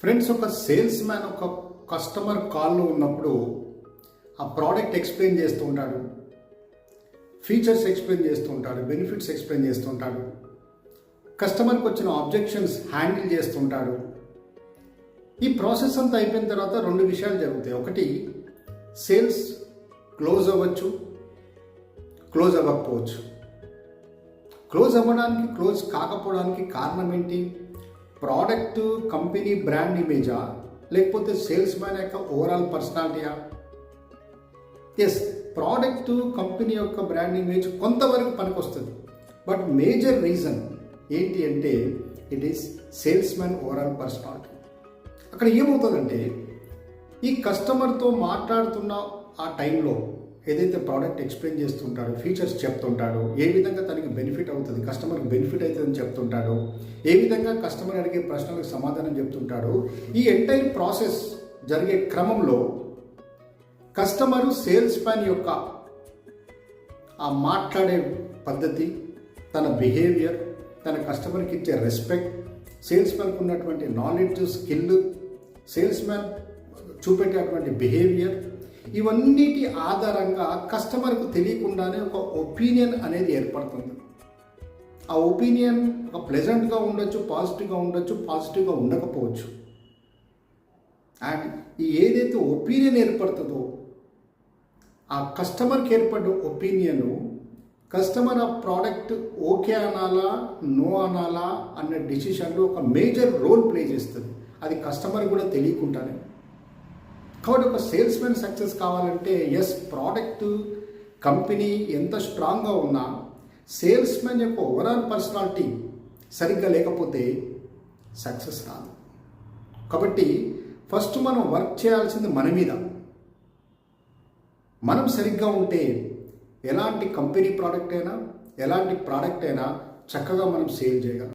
Friends, ఒక sales man ఒక customer కాల్లో ఉన్నప్పుడు ఆ ప్రోడక్ట్ ఎక్స్ప్లెయిన్ చేస్తూ ఉంటాడు, ఫీచర్స్ ఎక్స్ప్లెయిన్ చేస్తూ ఉంటాడు, బెనిఫిట్స్ ఎక్స్ప్లెయిన్ చేస్తూ ఉంటాడు, కస్టమర్కి వచ్చిన ఆబ్జెక్షన్స్ హ్యాండిల్ చేస్తుంటాడు. ఈ ప్రాసెస్ అంతా అయిపోయిన తర్వాత రెండు విషయాలు జరుగుతాయి. ఒకటి, సేల్స్ క్లోజ్ అవ్వచ్చు, క్లోజ్ అవ్వకపోవచ్చు. క్లోజ్ అవ్వడానికి, క్లోజ్ కాకపోవడానికి కారణం ఏంటి? ప్రోడక్ట్, కంపెనీ బ్రాండ్ ఇమేజా, లేకపోతే సేల్స్ మ్యాన్ యొక్క ఓవరాల్ పర్సనాలిటీయా? ఎస్, ప్రోడక్ట్, కంపెనీ యొక్క బ్రాండ్ ఇమేజ్ కొంతవరకు పనికొస్తుంది. బట్ మేజర్ రీజన్ ఏంటి అంటే it is sales man overall personality. అక్కడ ఏమవుతుందంటే, ఈ కస్టమర్తో మాట్లాడుతున్న ఆ టైంలో ఏదైతే ప్రోడక్ట్ ఎక్స్ప్లెయిన్ చేస్తుంటాడో, ఫీచర్స్ చెప్తుంటాడో, ఏ విధంగా తనకి బెనిఫిట్ అవుతుంది, కస్టమర్కి బెనిఫిట్ అవుతుందని చెప్తుంటాడో, ఏ విధంగా కస్టమర్ అడిగే ప్రశ్నలకు సమాధానం చెప్తుంటాడో, ఈ ఎంటైర్ ప్రాసెస్ జరిగే క్రమంలో కస్టమరు సేల్స్ మ్యాన్ యొక్క ఆ మాట్లాడే పద్ధతి, తన బిహేవియర్, తన కస్టమర్కి ఇచ్చే రెస్పెక్ట్, సేల్స్ మ్యాన్కి ఉన్నటువంటి నాలెడ్జ్, స్కిల్, సేల్స్ మ్యాన్ చూపెట్టేటువంటి బిహేవియర్, ఇవన్నిటి ఆధారంగా కస్టమర్కు తెలియకుండానే ఒక ఒపీనియన్ అనేది ఏర్పడుతుంది. ఆ ఒపీనియన్ ఒక ప్లెజెంట్గా ఉండొచ్చు, పాజిటివ్గా ఉండొచ్చు, పాజిటివ్గా ఉండకపోవచ్చు. అండ్ ఈ ఏదైతే ఒపీనియన్ ఏర్పడుతుందో, ఆ కస్టమర్కి ఏర్పడ్డ ఒపీనియను కస్టమర్ ఆ ప్రోడక్ట్ ఓకే అనాలా, నో అనాలా అన్న డిసిషన్లో ఒక మేజర్ రోల్ ప్లే చేస్తుంది. అది కస్టమర్ కూడా తెలియకుండానే. కాబట్టి ఒక సేల్స్ మ్యాన్ సక్సెస్ కావాలంటే, ఎస్, ప్రోడక్ట్, కంపెనీ ఎంత స్ట్రాంగ్గా ఉన్నా సేల్స్ మ్యాన్ యొక్క ఓవరాల్ పర్సనాలిటీ సరిగ్గా లేకపోతే సక్సెస్ రాదు. కాబట్టి ఫస్ట్ మనం వర్క్ చేయాల్సింది మన మీద. మనం సరిగ్గా ఉంటే ఎలాంటి కంపెనీ ప్రోడక్ట్ అయినా, ఎలాంటి ప్రోడక్ట్ అయినా చక్కగా మనం సేల్ చేయగలం.